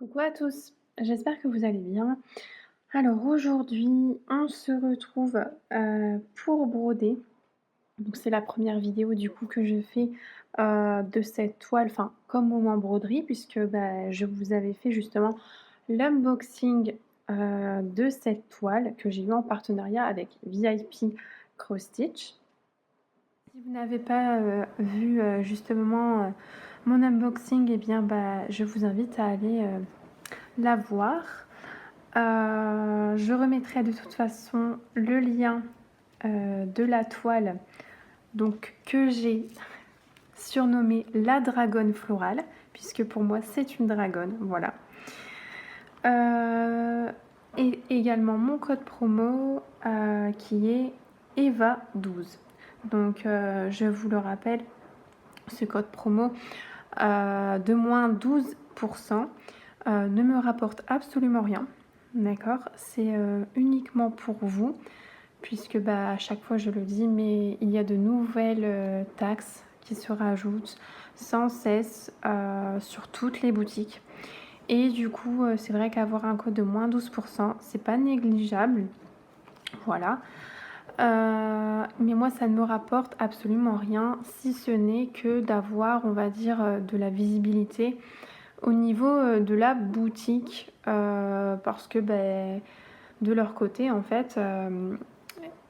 Coucou à tous, j'espère que vous allez bien. Alors aujourd'hui, on se retrouve pour broder. Donc c'est la première vidéo du coup que je fais de cette toile, enfin comme moment broderie, puisque je vous avais fait justement l'unboxing de cette toile que j'ai eu en partenariat avec VIP Cross Stitch. Si vous n'avez pas vu justement mon unboxing, eh bien je vous invite à aller la voir. Je remettrai de toute façon le lien de la toile donc, que j'ai surnommée la dragonne florale, puisque pour moi c'est une dragonne, voilà. Et également mon code promo qui est EVA12. Donc je vous le rappelle, ce code promo de moins 12% ne me rapporte absolument rien. D'accord, c'est uniquement pour vous, puisque à chaque fois je le dis, mais il y a de nouvelles taxes qui se rajoutent sans cesse sur toutes les boutiques. Et du coup, c'est vrai qu'avoir un code de moins 12%, c'est pas négligeable. Voilà. Mais moi, ça ne me rapporte absolument rien, si ce n'est que d'avoir, on va dire, de la visibilité au niveau de la boutique, parce que de leur côté, en fait,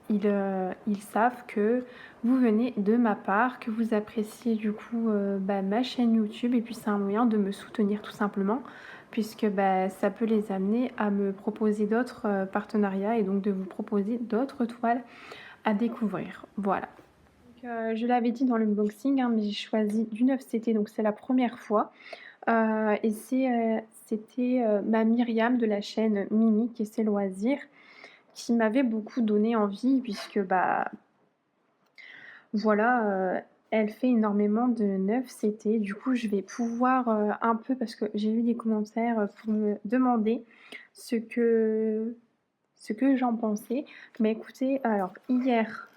ils savent que vous venez de ma part, que vous appréciez du coup ma chaîne YouTube, et puis c'est un moyen de me soutenir tout simplement, puisque ça peut les amener à me proposer d'autres partenariats et donc de vous proposer d'autres toiles à découvrir. Voilà. Donc, je l'avais dit dans l'unboxing, mais j'ai choisi du 9CT, donc c'est la première fois. Et c'était ma Myriam de la chaîne Mimique et ses loisirs qui m'avait beaucoup donné envie, puisque voilà, elle fait énormément de 9CT. Du coup, je vais pouvoir un peu, parce que j'ai eu des commentaires pour me demander ce que j'en pensais. Mais écoutez, alors hier,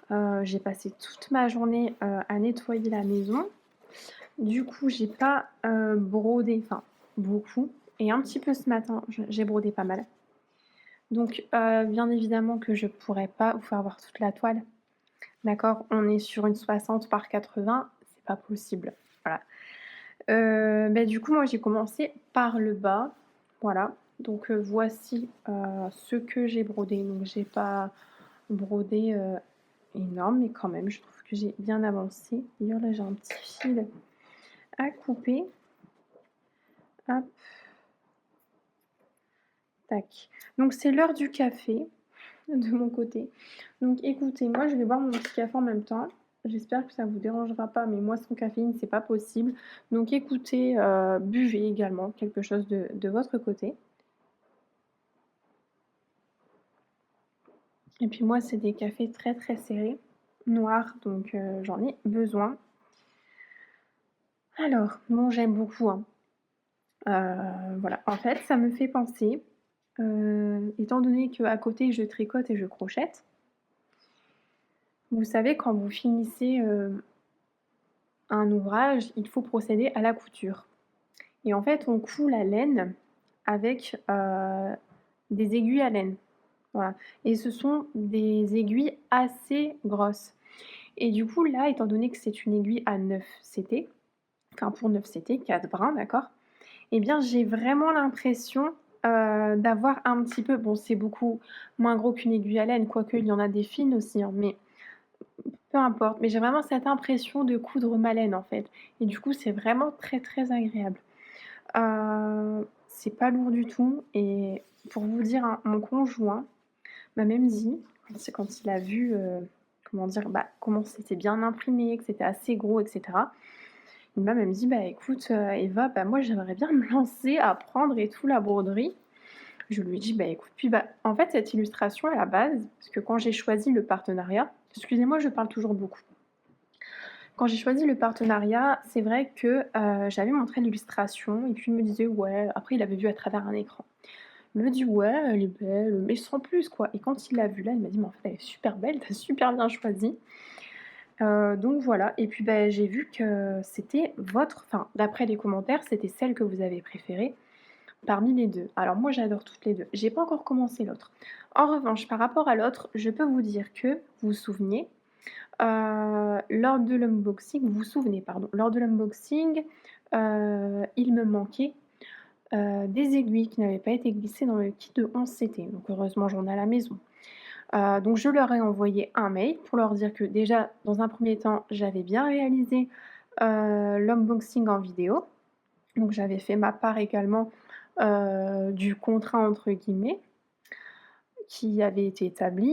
j'ai passé toute ma journée à nettoyer la maison. Du coup, j'ai pas brodé, enfin beaucoup, et un petit peu ce matin, j'ai brodé pas mal. Donc, bien évidemment que je pourrais pas vous faire voir toute la toile. D'accord, on est sur une 60 par 80, c'est pas possible. Voilà. Du coup, moi j'ai commencé par le bas. Voilà. Donc voici ce que j'ai brodé. Donc j'ai pas brodé énorme, mais quand même, je trouve que j'ai bien avancé. D'ailleurs, là j'ai un petit fil à couper. Hop. Tac. Donc c'est l'heure du café de mon côté. Donc écoutez, moi je vais boire mon petit café en même temps. J'espère que ça ne vous dérangera pas, mais moi sans caféine, c'est pas possible. Donc écoutez, buvez également quelque chose de votre côté. Et puis moi, c'est des cafés très très serrés, noirs, donc j'en ai besoin. Alors, bon, j'aime beaucoup, hein. Voilà, en fait, ça me fait penser, étant donné qu'à côté je tricote et je crochette, vous savez, quand vous finissez un ouvrage, il faut procéder à la couture. Et en fait, on coud la laine avec des aiguilles à laine. Voilà. Et ce sont des aiguilles assez grosses. Et du coup, là, étant donné que c'est une aiguille à 9 CT, enfin pour 9 CT, 4 brins, d'accord, eh bien, j'ai vraiment l'impression d'avoir un petit peu, bon, c'est beaucoup moins gros qu'une aiguille à laine, quoique il y en a des fines aussi, hein, mais peu importe. Mais j'ai vraiment cette impression de coudre ma laine, en fait. Et du coup, c'est vraiment très, très agréable. C'est pas lourd du tout, et pour vous dire, hein, mon conjoint m'a même dit, c'est quand il a vu, comment dire, comment c'était bien imprimé, que c'était assez gros, et cetera. Il m'a même dit: écoute, Eva, moi j'aimerais bien me lancer, à apprendre et tout la broderie». Je lui ai dit: écoute, puis en fait cette illustration à la base, parce que quand j'ai choisi le partenariat, excusez-moi, je parle toujours beaucoup. Quand j'ai choisi le partenariat, c'est vrai que j'avais montré l'illustration, et puis il me disait: «Ouais», après il avait vu à travers un écran. Il me dit: «Ouais, elle est belle, mais sans plus, quoi», et quand il l'a vue là, il m'a dit: «Mais en fait, elle est super belle, tu as super bien choisi». Donc voilà, et puis j'ai vu que c'était votre, enfin d'après les commentaires, c'était celle que vous avez préférée. parmi les 2. Alors moi, j'adore toutes les 2. J'ai pas encore commencé l'autre. En revanche, par rapport à l'autre, je peux vous dire que, vous vous souvenez, lors de l'unboxing, vous vous souvenez, pardon, lors de l'unboxing, il me manquait, des aiguilles qui n'avaient pas été glissées dans le kit de 11CT. Donc heureusement, j'en ai à la maison. Donc je leur ai envoyé un mail pour leur dire que déjà, dans un premier temps, j'avais bien réalisé, l'unboxing en vidéo. Donc j'avais fait ma part également, du «contrat» entre guillemets, qui avait été établi.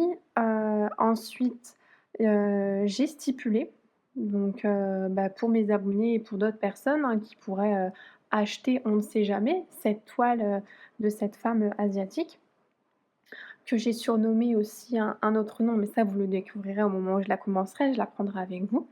Ensuite, j'ai stipulé, donc bah, pour mes abonnés et pour d'autres personnes, hein, qui pourraient, acheter, on ne sait jamais, cette toile, de cette femme, asiatique, que j'ai surnommée aussi un autre nom, mais ça vous le découvrirez au moment où je la commencerai, je la prendrai avec vous.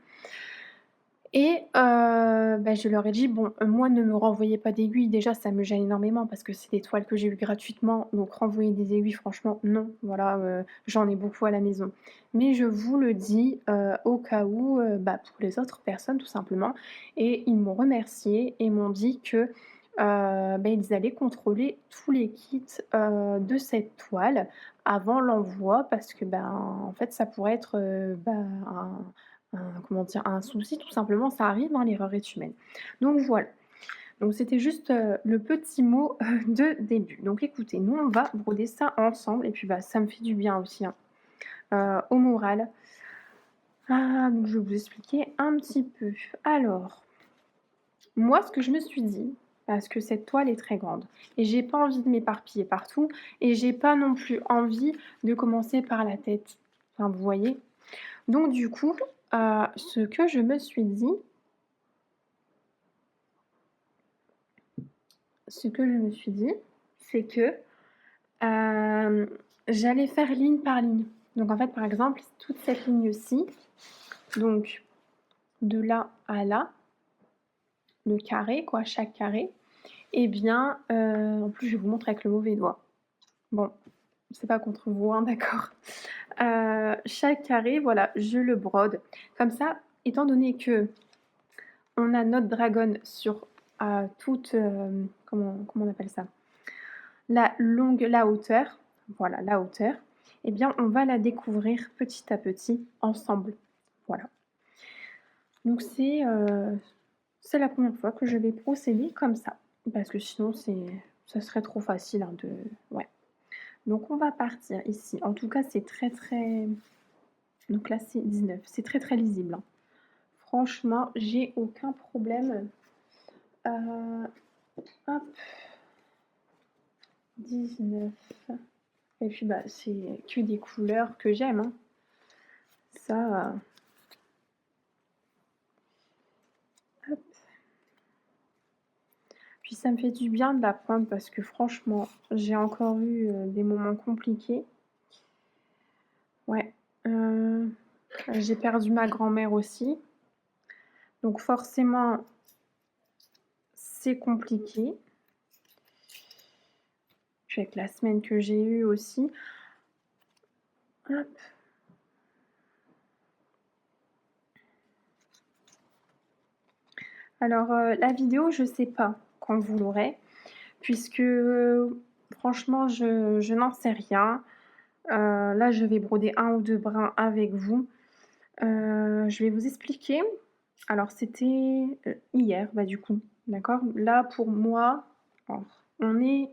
Et bah, je leur ai dit: «Bon, moi ne me renvoyez pas d'aiguilles, déjà ça me gêne énormément parce que c'est des toiles que j'ai eues gratuitement, donc renvoyer des aiguilles franchement non, voilà, j'en ai beaucoup à la maison. Mais je vous le dis, au cas où, bah, pour les autres personnes tout simplement». Et ils m'ont remerciée et m'ont dit que, bah, ils allaient contrôler tous les kits, de cette toile avant l'envoi parce que, ben, en fait ça pourrait être, bah, comment dire? Un souci tout simplement, ça arrive, hein, l'erreur est humaine. Donc voilà, donc c'était juste, le petit mot de début. Donc écoutez, nous on va broder ça ensemble et puis, bah, ça me fait du bien aussi, hein, au moral. Donc je vais vous expliquer un petit peu. Alors, moi ce que je me suis dit, parce que cette toile est très grande et j'ai pas envie de m'éparpiller partout et j'ai pas non plus envie de commencer par la tête. Enfin, vous voyez? Donc du coup, ce que je me suis dit c'est que, j'allais faire ligne par ligne. Donc en fait, par exemple, toute cette ligne-ci, donc de là à là, le carré quoi, chaque carré et bien, en plus je vais vous montrer avec le mauvais doigt. Bon, c'est pas contre vous, hein, d'accord? Chaque carré, voilà, je le brode. Comme ça, étant donné qu'on a notre dragonne sur, toute, comment on appelle ça? La hauteur, voilà, la hauteur, eh bien, on va la découvrir petit à petit ensemble. Voilà. Donc c'est la première fois que je vais procéder comme ça, parce que sinon ça serait trop facile, hein, de ouais. Donc on va partir ici. En tout cas, c'est très, très donc là, c'est 19. C'est très, très lisible, hein. Franchement, j'ai aucun problème. Hop, 19. Et puis, bah, c'est que des couleurs que j'aime, hein. Ça, hop. Puis ça me fait du bien de l'apprendre parce que franchement, j'ai encore eu, des moments compliqués. Ouais, j'ai perdu ma grand-mère aussi. Donc forcément, c'est compliqué. Puis avec la semaine que j'ai eue aussi. Hop. Alors, la vidéo, je sais pas quand vous l'aurez puisque, franchement, je n'en sais rien. Là, je vais broder 1 ou 2 brins avec vous. Je vais vous expliquer. Alors c'était, hier, bah, du coup, d'accord? Là, pour moi, alors, on est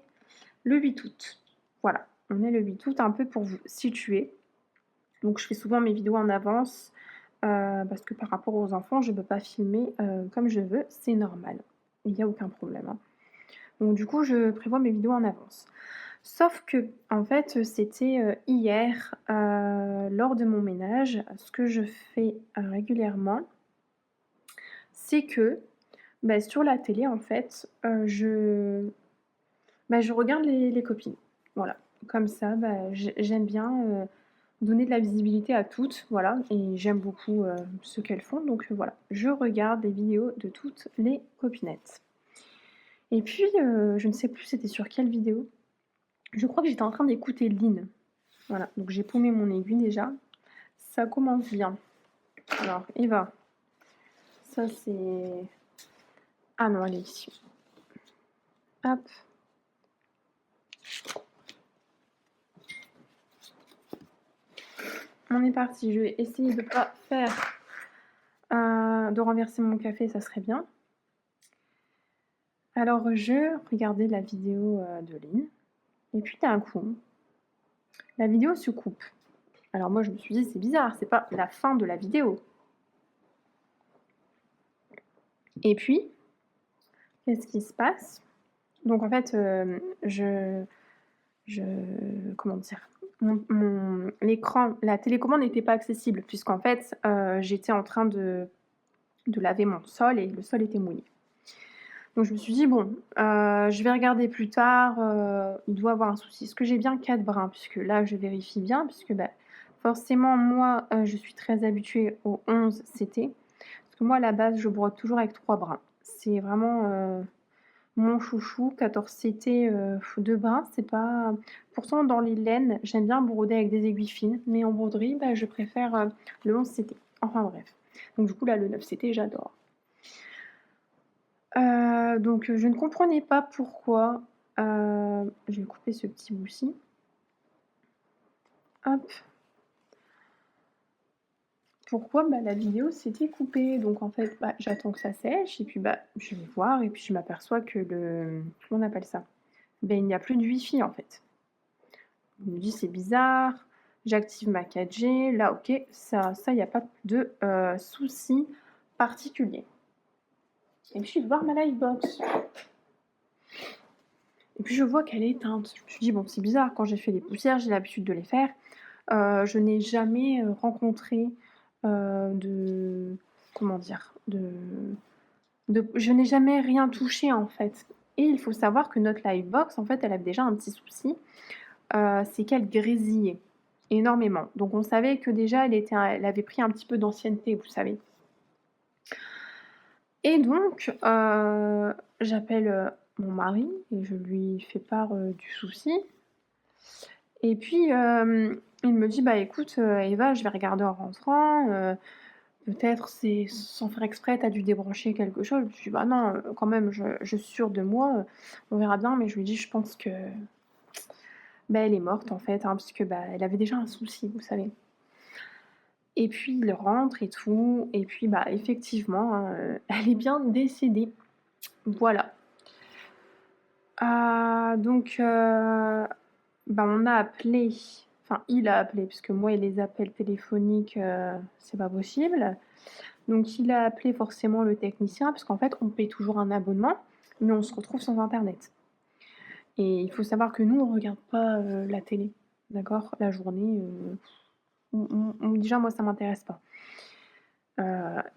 le 8 août. Voilà, on est le 8 août, un peu pour vous situer. Donc je fais souvent mes vidéos en avance, parce que par rapport aux enfants, je peux pas filmer, comme je veux, c'est normal. Il y a aucun problème, hein. Donc du coup, je prévois mes vidéos en avance. Sauf que, en fait, c'était, hier, lors de mon ménage, ce que je fais, régulièrement, c'est que, bah, sur la télé, en fait, je regarde les copines. Voilà. Comme ça, bah, j'aime bien, donner de la visibilité à toutes, voilà et j'aime beaucoup, ce qu'elles font donc voilà. Je regarde les vidéos de toutes les copinettes et puis, je ne sais plus c'était sur quelle vidéo. Je crois que j'étais en train d'écouter Lynn. Voilà, donc j'ai paumé mon aiguille déjà. Ça commence bien. Alors, Eva, ça c'est... Ah non, elle est ici. Hop. On est parti, je vais essayer de pas faire, de renverser mon café, ça serait bien. Alors je regardais la vidéo, de Lynn et puis d'un coup, la vidéo se coupe. Alors moi je me suis dit: «C'est bizarre, c'est pas la fin de la vidéo». Et puis, qu'est-ce qui se passe? Donc en fait, je comment dire? L'écran, la télécommande n'était pas accessible puisqu'en fait, j'étais en train de laver mon sol et le sol était mouillé. Donc je me suis dit: «Bon, je vais regarder plus tard, il doit avoir un souci». Est-ce que j'ai bien 4 brins? Puisque là, je vérifie bien puisque, bah, forcément moi, je suis très habituée aux 11 CT. Parce que moi, à la base, je brode toujours avec 3 brins. C'est vraiment, mon chouchou. 14 CT, 2 brins, c'est pas pourtant dans les laines, j'aime bien broder avec des aiguilles fines, mais en broderie, bah, je préfère, le 11 CT. Enfin bref. Donc du coup, là, le 9 CT, j'adore. Donc je ne comprenais pas pourquoi, je vais couper ce petit bout-ci. Hop. Pourquoi, bah, la vidéo s'était coupée. Donc en fait, bah, j'attends que ça sèche et puis, bah, je vais voir et puis je m'aperçois que comment on appelle ça? Ben, il n'y a plus de wifi en fait. Je me dis: «C'est bizarre». J'active ma 4G, là OK, il y a pas de, souci particulier. Et puis je vais voir ma Livebox. Et puis je vois qu'elle est éteinte. Je me suis dit: «Bon, c'est bizarre, quand j'ai fait les poussières, j'ai l'habitude de les faire». Je n'ai jamais, rencontré, de comment dire? Je n'ai jamais rien touché, en fait. Et il faut savoir que notre Livebox, en fait, elle avait déjà un petit souci, c'est qu'elle grésillait énormément. Donc on savait que déjà elle avait pris un petit peu d'ancienneté, vous savez? Et donc, j'appelle, mon mari et je lui fais part, du souci. Et puis, il me dit: «Bah, écoute, Eva, je vais regarder en rentrant, peut-être c'est sans faire exprès, tu as dû débrancher quelque chose». Je lui dis: «Bah, non, quand même, je suis sûre de moi, on verra bien». Mais je lui dis: «Je pense que, bah, elle est morte, en fait, hein», puisque, bah, elle avait déjà un souci, vous savez? Et puis il rentre et tout et puis, bah, effectivement, hein, elle est bien décédée. Voilà. Donc, bah, on a appelé, enfin il a appelé parce que moi et les appels téléphoniques, c'est pas possible. Donc il a appelé forcément le technicien parce qu'en fait on paye toujours un abonnement, mais on se retrouve sans internet. Et il faut savoir que nous on regarde pas, la télé, d'accord? La journée, déjà moi ça m'intéresse pas.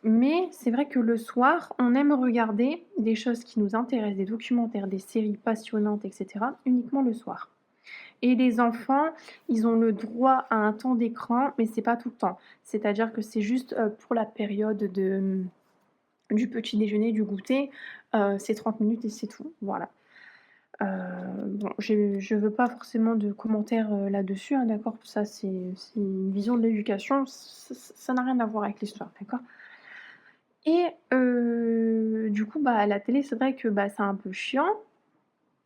Mais c'est vrai que le soir, on aime regarder des choses qui nous intéressent, des documentaires, des séries passionnantes et cetera, uniquement le soir. Et les enfants, ils ont le droit à un temps d'écran, mais c'est pas tout le temps. C'est-à-dire que c'est juste, pour la période du petit déjeuner, du goûter, c'est 30 minutes et c'est tout, voilà. Bon, je veux pas forcément de commentaires, là-dessus, hein, d'accord? Ça, c'est une vision de l'éducation, ça n'a rien à voir avec l'histoire, d'accord? Et du coup, bah, la télé, c'est vrai que, bah, c'est un peu chiant,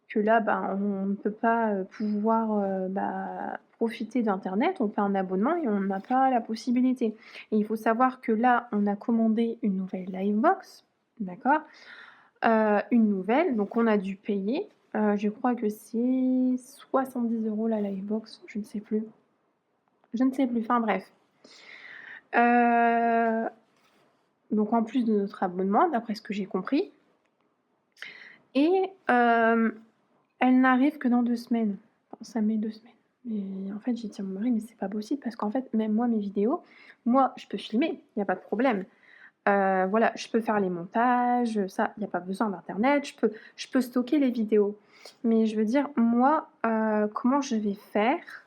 que là, bah, on ne peut pas, pouvoir, bah, profiter d'internet. On paie un abonnement et on n'a pas la possibilité. Et il faut savoir que là, on a commandé une nouvelle Livebox, d'accord? Une nouvelle, donc on a dû payer, je crois que c'est 70 € la Livebox, je ne sais plus. Je ne sais plus, enfin bref. Heu, donc en plus de notre abonnement, d'après ce que j'ai compris. Et elle n'arrive que dans 2 semaines. Enfin, ça met 2 semaines. Et en fait, j'ai dit à mon mari: «Mais c'est pas possible» parce qu'en fait, même moi, mes vidéos, moi, je peux filmer, il y a pas de problème. Voilà, je peux faire les montages, ça, il y a pas besoin d'internet. Je peux stocker les vidéos. Mais je veux dire, moi, comment je vais faire,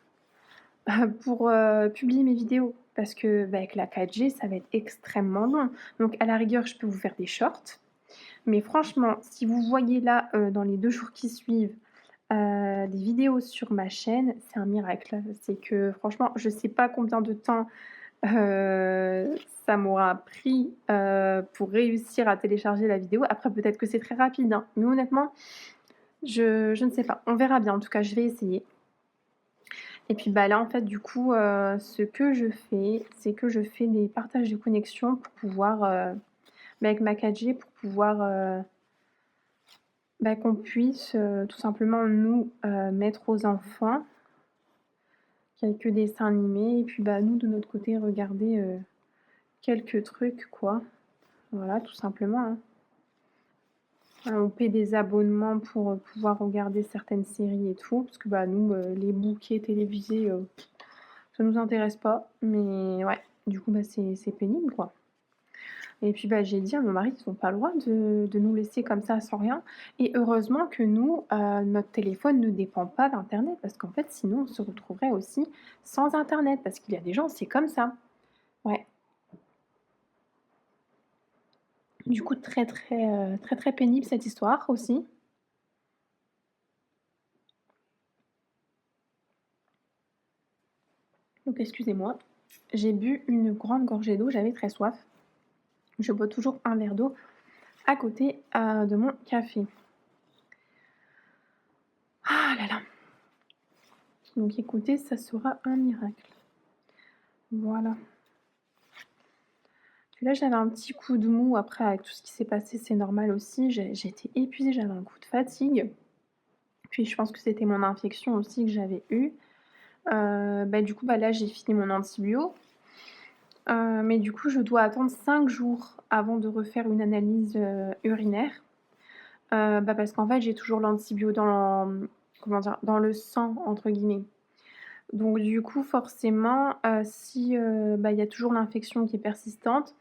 pour, publier mes vidéos? Parce que, bah, avec la 4G, ça va être extrêmement long. Donc à la rigueur, je peux vous faire des shorts. Mais franchement, si vous voyez là, dans les 2 jours qui suivent, des vidéos sur ma chaîne, c'est un miracle. C'est que franchement, je sais pas combien de temps, heu, ça m'aura pris, pour réussir à télécharger la vidéo. Après peut-être que c'est très rapide, hein, mais honnêtement, Je ne sais pas. On verra bien. En tout cas, je vais essayer. Et puis, bah, là, en fait, du coup, ce que je fais, c'est que je fais des partages de connexion pour pouvoir, bah, avec ma 4G pour pouvoir, bah, qu'on puisse, tout simplement nous, mettre aux enfants quelques dessins animés et puis, bah, nous, de notre côté, regarder, quelques trucs, quoi. Voilà, tout simplement, hein. On paie des abonnements pour, pouvoir regarder certaines séries et tout, parce que, bah, nous, les bouquets télévisés, ça nous intéresse pas, mais ouais, du coup, bah, c'est pénible, quoi. Et puis, bah, j'ai dit à mon mari qu'ils ont pas le droit de nous laisser comme ça sans rien et heureusement que nous, notre téléphone ne dépend pas d'internet parce qu'en fait, sinon, on se retrouverait aussi sans internet parce qu'il y a des gens, c'est comme ça. Ouais. Du coup, très, très, très, très pénible cette histoire aussi. Donc excusez-moi. J'ai bu une grande gorgée d'eau, j'avais très soif. Je bois toujours un verre d'eau à côté, de mon café. Ah là là! Donc écoutez, ça sera un miracle. Voilà. Puis là, j'avais un petit coup de mou après avec tout ce qui s'est passé, c'est normal aussi. J'ai été épuisée, j'avais un coup de fatigue. Puis je pense que c'était mon infection aussi que j'avais eue. Bah, du coup, bah, là, j'ai fini mon antibio. Mais du coup, je dois attendre 5 jours avant de refaire une analyse, urinaire. Bah, parce qu'en fait, j'ai toujours l'antibio comment dire? «Dans le sang» entre guillemets. Donc du coup, forcément, si, bah, il y a toujours l'infection qui est persistante,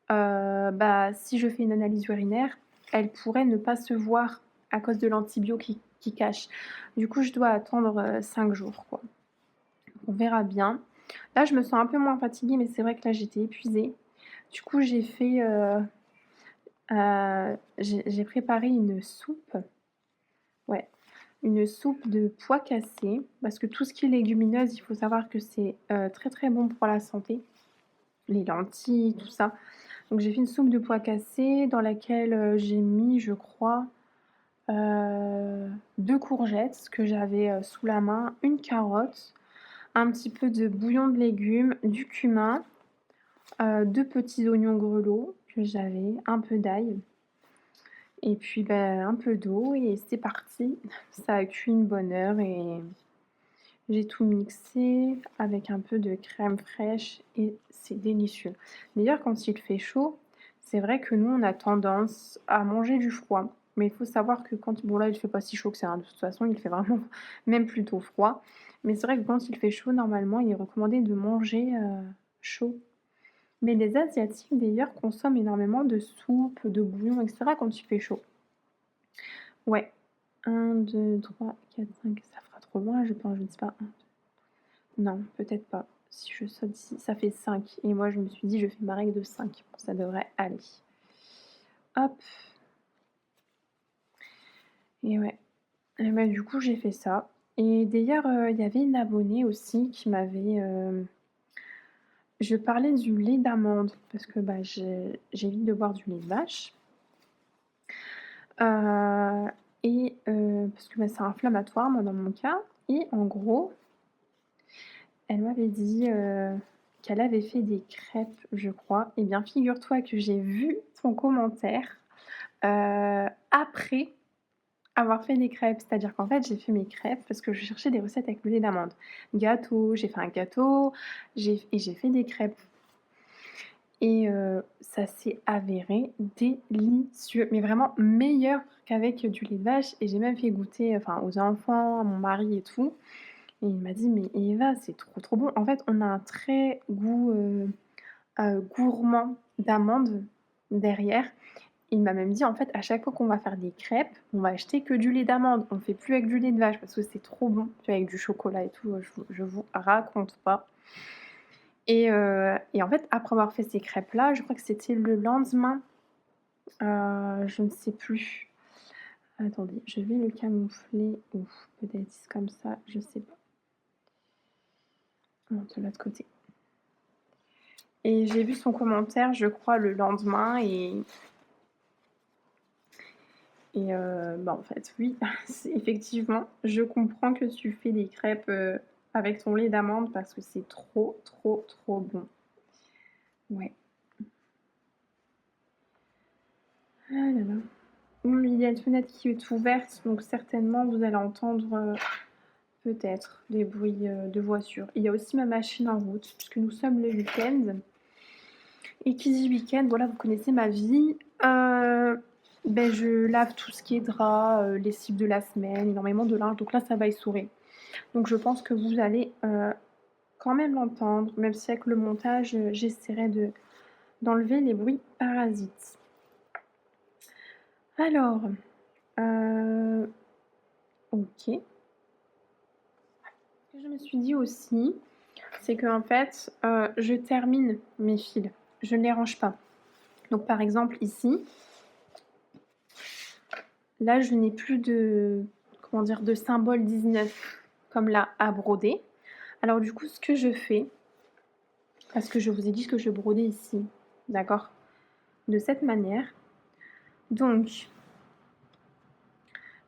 bah, si je fais une analyse urinaire, elle pourrait ne pas se voir à cause de l'antibio qui cache. Du coup, je dois attendre, 5 jours, quoi. On verra bien. Là, je me sens un peu moins fatiguée, mais c'est vrai que là, j'étais épuisée. Du coup, j'ai préparé une soupe, ouais, une soupe de pois cassés parce que tout ce qui est légumineuse, il faut savoir que c'est, très, très bon pour la santé, les lentilles, tout ça. Donc j'ai fait une soupe de pois cassés dans laquelle, j'ai mis, je crois, 2 courgettes que j'avais, sous la main, une carotte, un petit peu de bouillon de légumes, du cumin, 2 petits oignons grelots que j'avais, un peu d'ail et puis, bah, un peu d'eau et c'est parti. Ça a cuit une bonne heure et j'ai tout mixé avec un peu de crème fraîche et c'est délicieux. D'ailleurs, quand il fait chaud, c'est vrai que nous, on a tendance à manger du froid. Mais il faut savoir que quand bon là, il fait pas si chaud que ça, hein, de toute façon, il fait vraiment même plutôt froid. Mais c'est vrai que quand il fait chaud, normalement, il est recommandé de manger, chaud. Mais les asiatiques, d'ailleurs, consomment énormément de soupe, de bouillon et cetera quand il fait chaud. Ouais. 1, 2, 3, 4, 5, ça fera trop loin, je pense, je ne sais pas. Non, peut-être pas. Si je saute ici, ça fait 5 et moi je me suis dit: «Je fais ma règle de 5. Ça devrait aller. Hop et ouais et bah, du coup, j'ai fait ça et d'ailleurs, il y avait une abonnée aussi qui m'avait, je parlais du lait d'amande parce que, bah, j'évite de boire du lait de vache, heu parce que, bah, c'est inflammatoire, moi, dans mon cas et en gros, elle m'avait dit, qu'elle avait fait des crêpes, je crois. Eh bien, figure-toi que j'ai vu son commentaire, après avoir fait des crêpes. C'est-à-dire qu'en fait, j'ai fait mes crêpes parce que je cherchais des recettes avec le lait d'amande. Gâteau, j'ai fait un gâteau, j'ai fait des crêpes et ça s'est avéré délicieux, mais vraiment meilleur qu'avec du lait de vache et j'ai même fait goûter, enfin, aux enfants, à mon mari et tout. Et il m'a dit: «Mais Eva, c'est trop, trop bon». En fait, on a un très goût, gourmand d'amandes derrière. Il m'a même dit: «En fait, à chaque fois qu'on va faire des crêpes, on va acheter que du lait d'amande. On fait plus avec du lait de vache parce que c'est trop bon». Tu vois, avec du chocolat et tout, je vous raconte pas. Et en fait, après avoir fait ces crêpes-là, je crois que c'était le lendemain, je ne sais plus. Attendez, je vais le camoufler ou peut-être comme ça, je sais pas. Non, de l'autre côté. Et j'ai vu son commentaire, je crois, le lendemain Et en fait, oui, c'est effectivement, je comprends que tu fais des crêpes, avec ton lait d'amande parce que c'est trop, trop, trop bon. Ouais. Ah là là. Il y a une fenêtre qui est ouverte, donc certainement vous allez entendre, peut-être des bruits, de voiture. Il y a aussi ma machine en route puisque nous sommes le week-end et qui dit week-end, voilà, vous connaissez ma vie, je lave tout ce qui est drap, lessive de la semaine, énormément de linge, donc là ça va essorer. Donc je pense que vous allez, quand même l'entendre, même si avec le montage, j'essaierai d'enlever les bruits parasites. Alors, OK. Ce que je me suis dit aussi, c'est qu'en fait, je termine mes fils, je ne les range pas. Donc par exemple ici, là je n'ai plus de, comment dire, de symbole 19 comme là à broder. Alors du coup, ce que je fais, parce que je vous ai dit que je brodais ici, d'accord? De cette manière. Donc,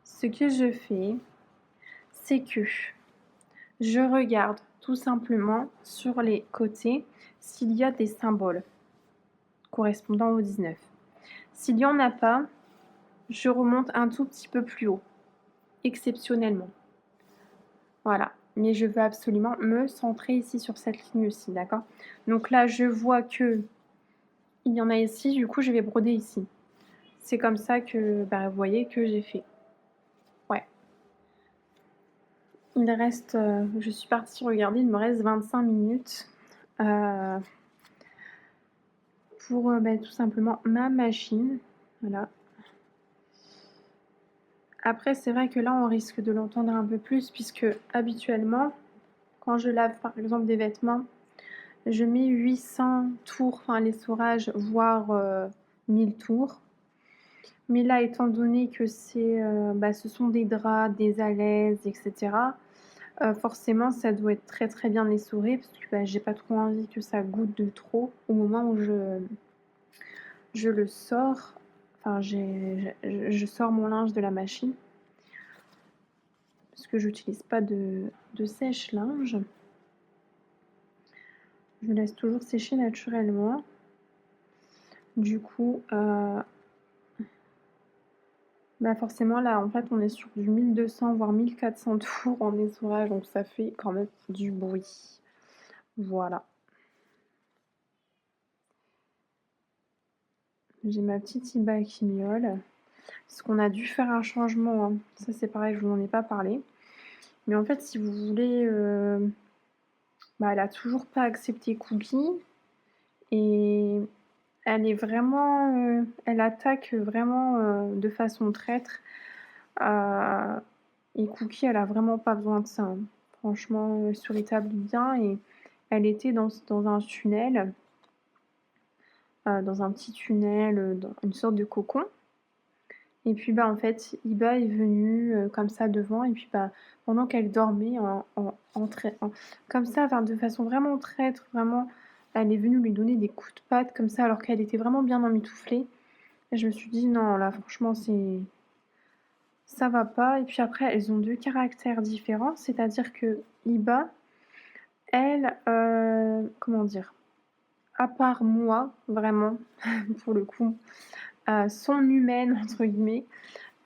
ce que je fais, c'est que je regarde tout simplement sur les côtés s'il y a des symboles correspondant au 19. S'il n'y en a pas, je remonte un tout petit peu plus haut, exceptionnellement. Voilà, mais je veux absolument me centrer ici sur cette ligne aussi, d'accord? Donc là, je vois que il y en a ici, du coup, je vais broder ici. C'est comme ça que, vous voyez que j'ai fait. Ouais. Il reste, je suis partie regarder, il me reste 25 minutes pour tout simplement ma machine. Voilà. Après, c'est vrai que là, on risque de l'entendre un peu plus puisque habituellement, quand je lave par exemple des vêtements, je mets 800 tours, enfin l'essorage, voire 1000 tours. Mais là, étant donné que ce sont des draps, des alaises, etc., forcément, ça doit être très très bien essoré parce que j'ai pas trop envie que ça goûte de trop au moment où je le sors. Enfin, je sors mon linge de la machine parce que j'utilise pas de sèche-linge. Je laisse toujours sécher naturellement. Du coup, forcément là, en fait, on est sur du 1200 voire 1400 tours en essorage, donc ça fait quand même du bruit. Voilà. J'ai ma petite Iba qui miaule. Parce qu'on a dû faire un changement, hein. Ça c'est pareil, je vous en ai pas parlé. Mais en fait, si vous voulez, elle a toujours pas accepté Cookie. Et elle est vraiment, elle attaque vraiment de façon traître. Et Cookie, elle a vraiment pas besoin de ça, hein. Franchement, elle se rétablit bien et elle était dans un tunnel, dans un petit tunnel, dans une sorte de cocon. Et puis en fait, Iba est venue comme ça devant, et puis pendant qu'elle dormait comme ça, enfin, de façon vraiment traître, vraiment, elle est venue lui donner des coups de patte comme ça, alors qu'elle était vraiment bien emmitouflée. Et je me suis dit, non, là, franchement, ça va pas. Et puis après, elles ont deux caractères différents, c'est-à-dire que Iba, elle, comment dire, à part moi, vraiment, pour le coup, son humaine, entre guillemets,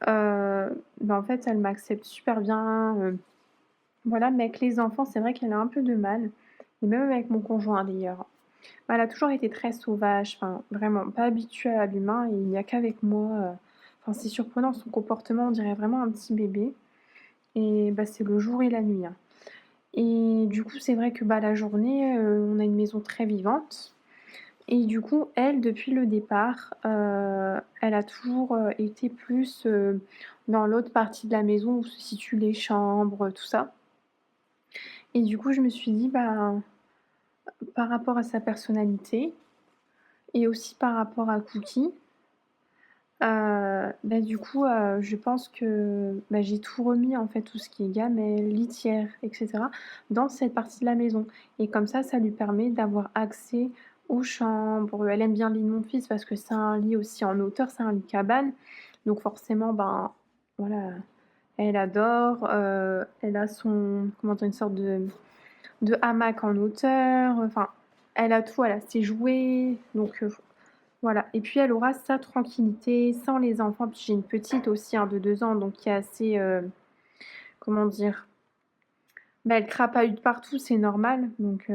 en fait, elle m'accepte super bien, voilà, mais avec les enfants, c'est vrai qu'elle a un peu de mal, et même avec mon conjoint d'ailleurs. Elle a toujours été très sauvage, enfin vraiment pas habituée à l'humain, et il n'y a qu'avec moi, enfin c'est surprenant son comportement, on dirait vraiment un petit bébé, et c'est le jour et la nuit, hein. Et du coup, c'est vrai que la journée, on a une maison très vivante. Et du coup, elle, depuis le départ, elle a toujours, été plus, dans l'autre partie de la maison où se situent les chambres, tout ça. Et du coup, je me suis dit, par rapport à sa personnalité et aussi par rapport à Cookie, du coup, je pense que, j'ai tout remis, en fait, tout ce qui est gamelle, litière et cetera, dans cette partie de la maison. Et comme ça lui permet d'avoir accès aux chambres. Elle aime bien le lit de mon fils parce que c'est un lit aussi en hauteur, c'est un lit cabane. Donc forcément, ben, voilà, elle adore, elle a son comment dire? Une sorte de hamac en hauteur, enfin, elle a tout, elle a ses jouets, donc voilà et puis elle aura sa tranquillité sans les enfants. Puis j'ai une petite aussi, hein, de 2 ans, donc qui est assez, comment dire? Bah, elle crapahute partout, c'est normal, donc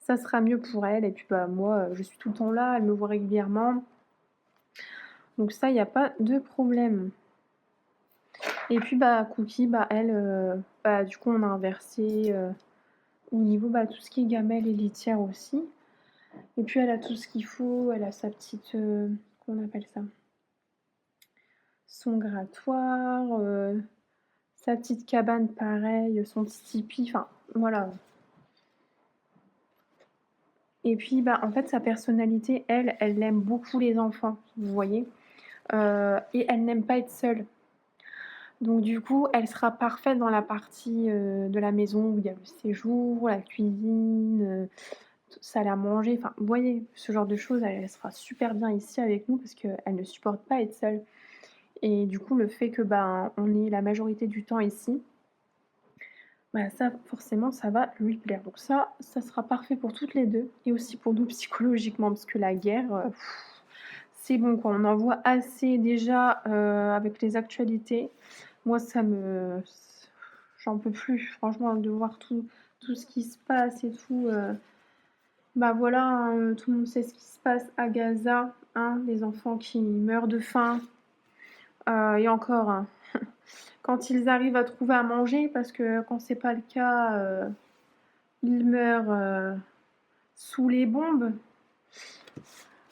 ça sera mieux pour elle et puis, bah, moi, je suis tout le temps là, elle me voit régulièrement, donc ça, il y a pas de problème et puis, bah, Cookie, bah, elle, bah, du coup, on a inversé, au niveau, bah, tout ce qui est gamelle et litière aussi et puis elle a tout ce qu'il faut, elle a sa petite, comment on appelle ça? Son grattoir, sa petite cabane pareil, son petit tipi, enfin, voilà et puis, bah, en fait, sa personnalité, elle aime beaucoup les enfants, vous voyez? Et elle n'aime pas être seule. Donc du coup, elle sera parfaite dans la partie, de la maison où il y a le séjour, la cuisine, salle à manger, enfin, vous voyez? Ce genre de choses, elle sera super bien ici avec nous parce qu'elle ne supporte pas être seule et du coup, le fait que, ben, on est la majorité du temps ici, bah, ça forcément, ça va lui plaire. Donc ça sera parfait pour toutes les 2 et aussi pour nous psychologiquement parce que la guerre, c'est bon quoi. On en voit assez déjà, avec les actualités. Moi ça me j'en peux plus franchement de voir tout ce qui se passe et tout, bah, voilà, hein, tout le monde sait ce qui se passe à Gaza, hein, les enfants qui meurent de faim, et encore, hein, quand ils arrivent à trouver à manger parce que quand c'est pas le cas, ils meurent, sous les bombes.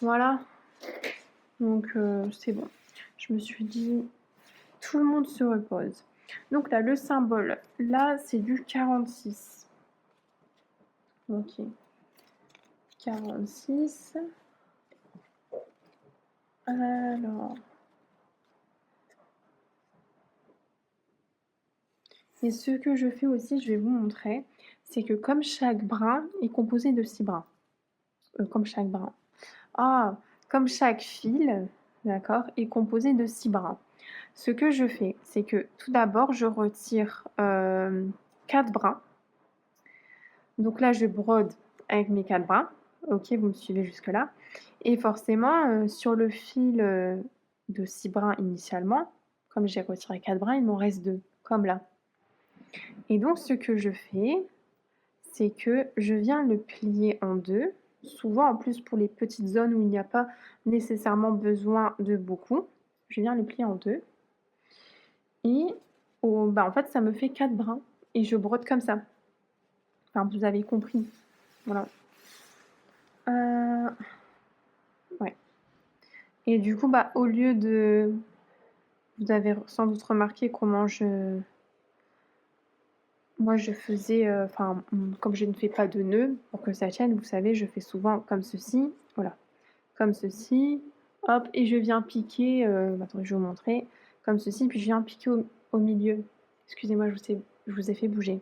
Voilà, donc c'est bon. Je me suis dit: «Tout le monde se repose». Donc là, le symbole, là, c'est du 46. OK, 46. Alors et ce que je fais aussi, je vais vous montrer, c'est que comme chaque brin est composé de 6 brins, comme chaque brin. Ah! Comme chaque fil, d'accord, est composé de 6 brins. Ce que je fais, c'est que tout d'abord, je retire, 4 brins. Donc là, je brode avec mes 4 brins. OK, vous me suivez jusque-là et forcément, sur le fil, de 6 brins initialement, comme j'ai retiré 4 brins, il m'en reste 2, comme là et donc ce que je fais, c'est que je viens le plier en 2. Souvent, en plus, pour les petites zones où il n'y a pas nécessairement besoin de beaucoup, je viens le plier en 2 et bah, en fait, ça me fait 4 brins et je brode comme ça. Enfin, vous avez compris, voilà. Heu, ouais et du coup, bah, au lieu de vous avez sans doute remarqué comment moi je faisais, enfin, comme je ne fais pas de nœud pour que ça tienne, vous savez, je fais souvent comme ceci, voilà. Comme ceci, hop et je viens piquer, attendez, je vais vous montrer, comme ceci, puis je viens piquer au milieu. Excusez-moi, je vous ai fait bouger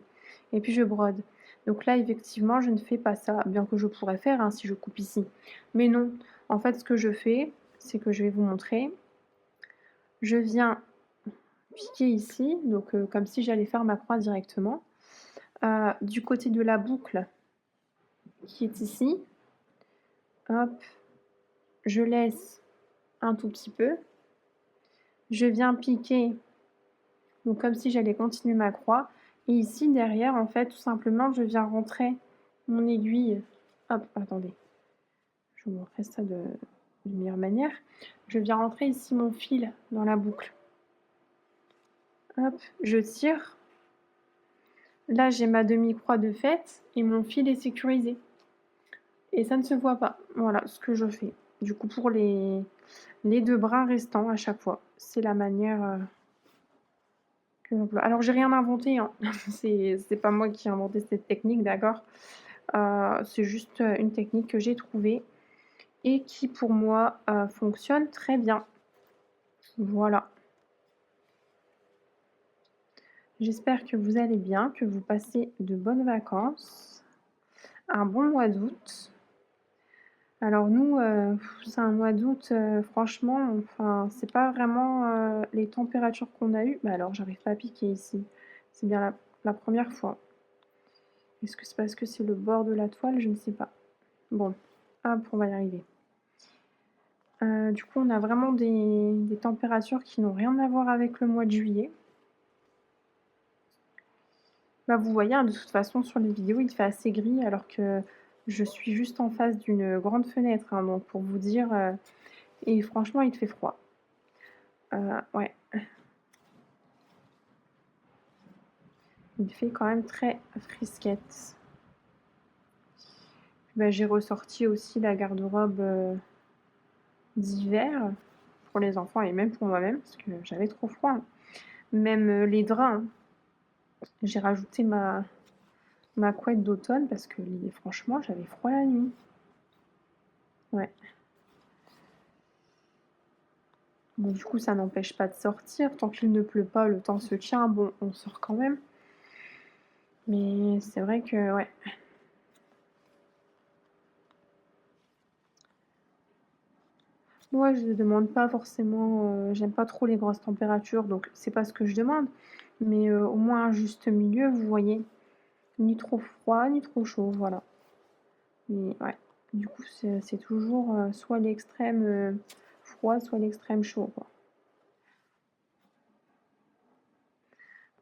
et puis je brode. Donc là, effectivement, je ne fais pas ça, bien que je pourrais faire, hein, si je coupe ici. Mais non, en fait, ce que je fais, c'est que je vais vous montrer. Je viens piquer ici, donc comme si j'allais faire ma croix directement, du côté de la boucle qui est ici, hop, je laisse un tout petit peu. Je viens piquer, donc comme si j'allais continuer ma croix et ici derrière, en fait, tout simplement, je viens rentrer mon aiguille. Hop, attendez, je vous montrerai ça d'une meilleure manière. Je viens rentrer ici mon fil dans la boucle. Hop, je tire. Là, j'ai ma demi-croix de faite et mon fil est sécurisé et ça ne se voit pas. Voilà ce que je fais. Du coup, pour les 2 brins restants à chaque fois. C'est la manière, que j'emploie. Alors j'ai rien inventé, hein. C'est pas moi qui ai inventé cette technique, d'accord? C'est juste, une technique que j'ai trouvée et qui pour moi, fonctionne très bien. Voilà. J'espère que vous allez bien, que vous passez de bonnes vacances, un bon mois d'août. Alors nous, c'est un mois d'août, franchement, enfin, c'est pas vraiment, les températures qu'on a eues. Bah, alors j'arrive pas à piquer ici. C'est bien la 1re fois. Est-ce que c'est parce que c'est le bord de la toile? Je ne sais pas. Bon, hop, on va y arriver. Du coup, on a vraiment des températures qui n'ont rien à voir avec le mois de juillet. Bah, vous voyez, hein, de toute façon, sur les vidéos, il fait assez gris alors que je suis juste en face d'une grande fenêtre, hein, donc pour vous dire, et franchement, il fait froid. Ouais, il fait quand même très frisquette. Bah, j'ai ressorti aussi la garde-robe, d'hiver pour les enfants et même pour moi-même parce que j'avais trop froid, hein. Même, les draps, hein. J'ai rajouté ma couette d'automne parce que franchement, j'avais froid la nuit. Ouais. Bon, du coup, ça n'empêche pas de sortir. Tant qu'il ne pleut pas, le temps se tient. Bon, on sort quand même. Mais c'est vrai que, ouais. Moi, je ne demande pas forcément, j'aime pas trop les grosses températures, donc c'est pas ce que je demande. Mais au moins un juste milieu, vous voyez. Ni trop froid, ni trop chaud, voilà. Mais ouais, du coup, c'est toujours soit l'extrême froid, soit l'extrême chaud, quoi.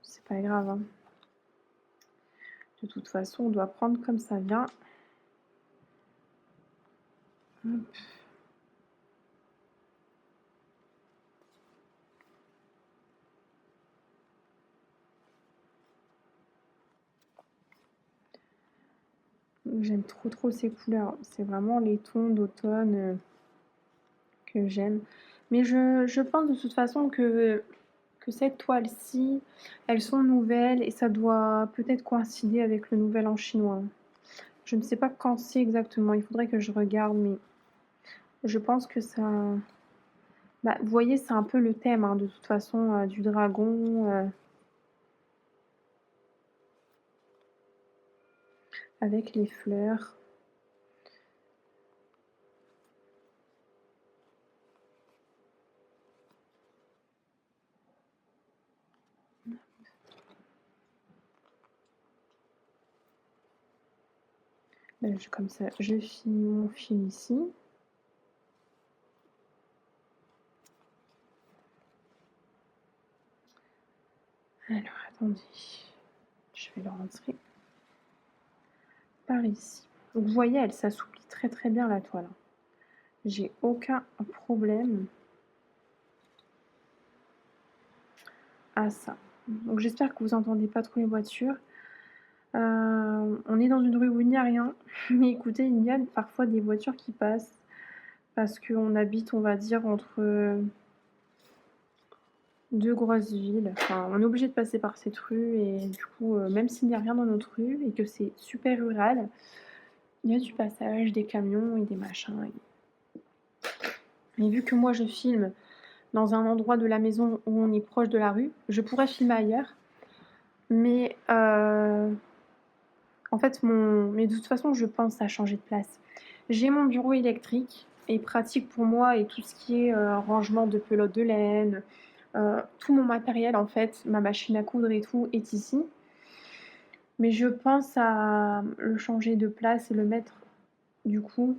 C'est pas grave, hein. De toute façon, on doit prendre comme ça vient. Hop. J'aime trop ces couleurs. C'est vraiment les tons d'automne que j'aime. Mais je pense de toute façon que cette toile-ci, elles sont nouvelles et ça doit peut-être coïncider avec le nouvel an chinois. Je ne sais pas quand c'est exactement, il faudrait que je regarde, mais je pense que ça... Bah, vous voyez, c'est un peu le thème, hein, de toute façon, du dragon, avec les fleurs. Comme ça, je finis mon fil ici. Alors, attendez, je vais le rentrer par ici. Donc, vous voyez, elle s'assouplit très bien la toile. J'ai aucun problème à ça. Donc, j'espère que vous entendez pas trop les voitures. On est dans une rue où il n'y a rien, mais écoutez, il y a parfois des voitures qui passent parce qu'on habite, on va dire, entre deux grosses villes. Enfin, on est obligé de passer par cette rue et du coup, même s'il n'y a rien dans notre rue et que c'est super rural, il y a du passage, des camions et des machins. Mais vu que moi je filme dans un endroit de la maison où on est proche de la rue, je pourrais filmer ailleurs, mais en fait, mais de toute façon, je pense à changer de place. J'ai mon bureau électrique et pratique pour moi et tout ce qui est rangement de pelote de laine, tout mon matériel en fait, ma machine à coudre et tout est ici. Mais je pense à le changer de place et le mettre du coup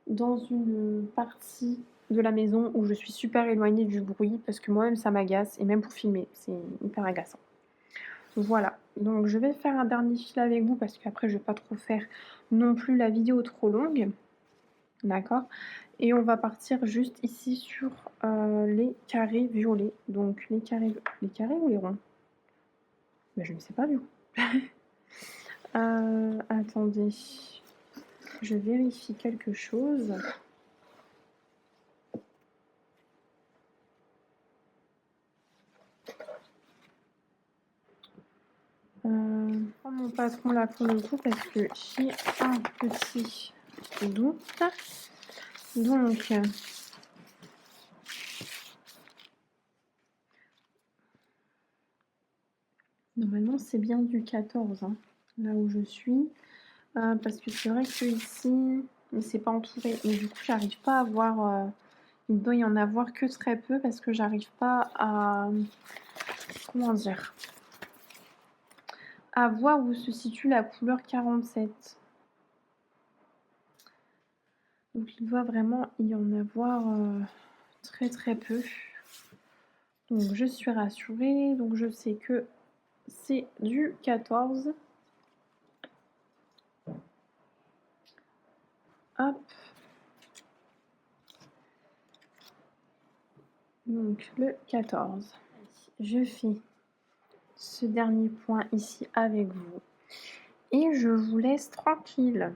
dans une partie de la maison où je suis super éloignée du bruit parce que moi-même ça m'agace et même pour filmer, c'est hyper agaçant. Voilà, donc je vais faire un dernier fil avec vous parce qu'après je vais pas trop faire non plus la vidéo trop longue. D'accord? Et on va partir juste ici sur les carrés violets. Donc les carrés ou les ronds? Ben, je ne sais pas du coup. Attendez, je vérifie quelque chose. Prends mon patron là pour le coup parce que j'ai un petit doute. Donc, normalement c'est bien du 14, hein, là où je suis. Parce que c'est vrai que ici, mais c'est pas entouré. Et du coup, j'arrive pas à voir. Il doit y en avoir que très peu parce que j'arrive pas à. Comment dire? À voir où se situe la couleur 47. Donc il doit vraiment y en avoir très très peu. Donc je suis rassurée. Donc je sais que c'est du 14. Hop. Donc le 14. Je fais ce dernier point ici avec vous. Et je vous laisse tranquille.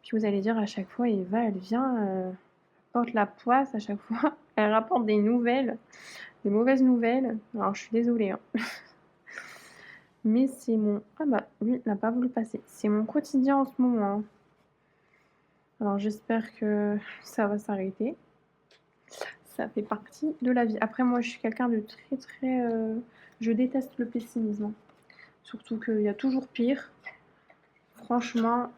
Puis vous allez dire à chaque fois, Eva, elle vient, porte la poisse à chaque fois. Elle rapporte des nouvelles, des mauvaises nouvelles. Alors je suis désolée. Hein. Mais c'est mon... Ah bah, lui n'a pas voulu passer. C'est mon quotidien en ce moment. Hein. Alors j'espère que ça va s'arrêter. Ça fait partie de la vie. Après, moi, je suis quelqu'un de très, très... Je déteste le pessimisme. Surtout qu'il y a toujours pire. Franchement,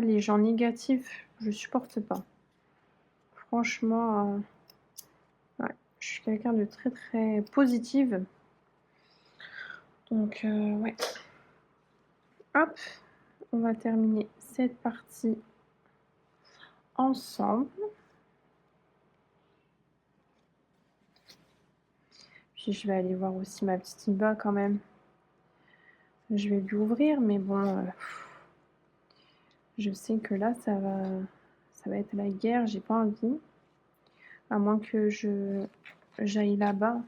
les gens négatifs, je supporte pas. Franchement, ouais, je suis quelqu'un de très, très positive. Donc, ouais. Hop, on va terminer cette partie ensemble. Puis je vais aller voir aussi ma petite Iba quand même. Je vais lui ouvrir, mais bon, je sais que là, ça va être la guerre. J'ai pas envie. À moins que j'aille là-bas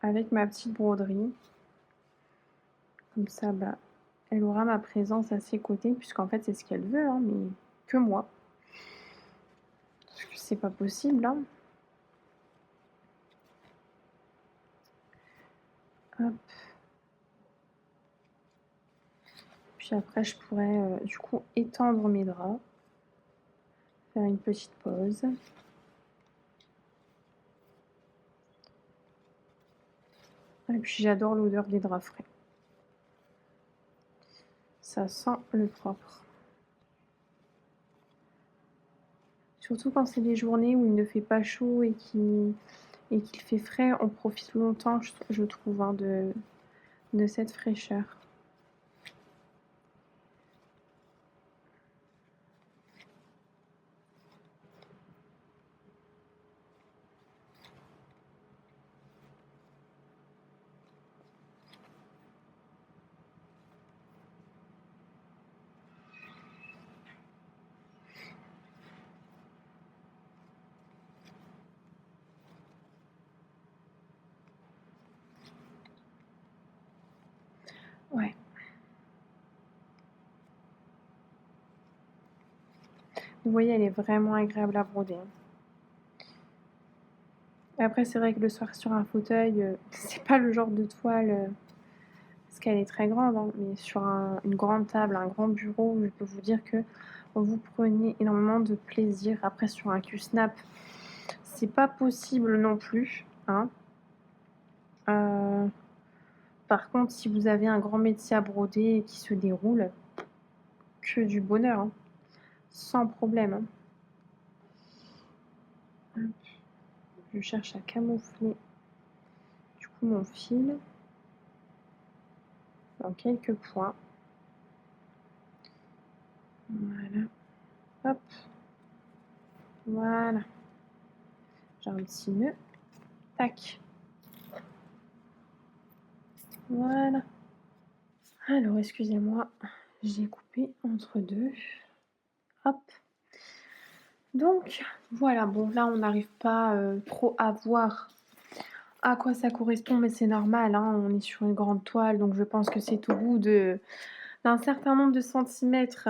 avec ma petite broderie. Comme ça, bah, elle aura ma présence à ses côtés, puisqu'en fait, c'est ce qu'elle veut, hein, mais que moi. Parce que c'est pas possible, hein. Hop. Puis après, je pourrais du coup étendre mes draps, faire une petite pause. Et puis j'adore l'odeur des draps frais. Ça sent le propre. Surtout quand c'est des journées où il ne fait pas chaud et qu'il fait frais, on profite longtemps, je trouve, hein, de cette fraîcheur. Ouais. Vous voyez, elle est vraiment agréable à broder. Après, c'est vrai que le soir sur un fauteuil, c'est pas le genre de toile, parce qu'elle est très grande, hein, mais sur une grande table, un grand bureau, je peux vous dire que vous prenez énormément de plaisir. Après, sur un Q-snap, c'est pas possible non plus. Hein. Par contre, si vous avez un grand métier à broder qui se déroule, que du bonheur, hein, sans problème. Hein. Je cherche à camoufler du coup mon fil dans quelques points. Voilà. Hop. Voilà. J'ai un petit nœud. Tac. Voilà. Alors, excusez-moi, j'ai coupé entre deux. Hop. Donc, voilà. Bon, là, on n'arrive pas trop à voir à quoi ça correspond, mais c'est normal. Hein, on est sur une grande toile, donc je pense que c'est au bout d'un certain nombre de centimètres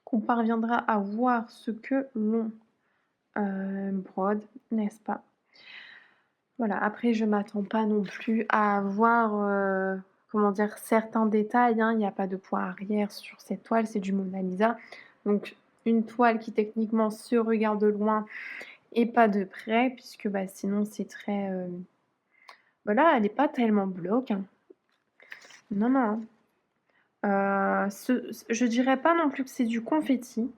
qu'on parviendra à voir ce que l'on brode, n'est-ce pas? Voilà, après je m'attends pas non plus à avoir, comment dire? Certains détails, hein. Il n'y a pas de point arrière sur cette toile, c'est du Mona Lisa. Donc une toile qui techniquement se regarde de loin et pas de près puisque, bah, sinon c'est très, voilà, elle est pas tellement bloque, hein. Non, non, hein. Je dirais pas non plus que c'est du confetti,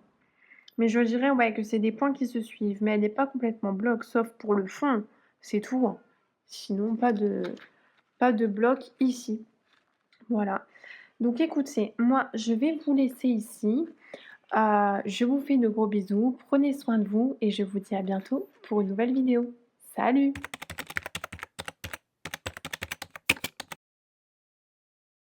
mais je dirais, ouais, que c'est des points qui se suivent, mais elle n'est pas complètement bloc, sauf pour le fond, c'est tout, hein. Sinon pas de bloc ici. Voilà. Donc écoutez, moi je vais vous laisser ici. Je vous fais de gros bisous, prenez soin de vous et je vous dis à bientôt pour une nouvelle vidéo. Salut!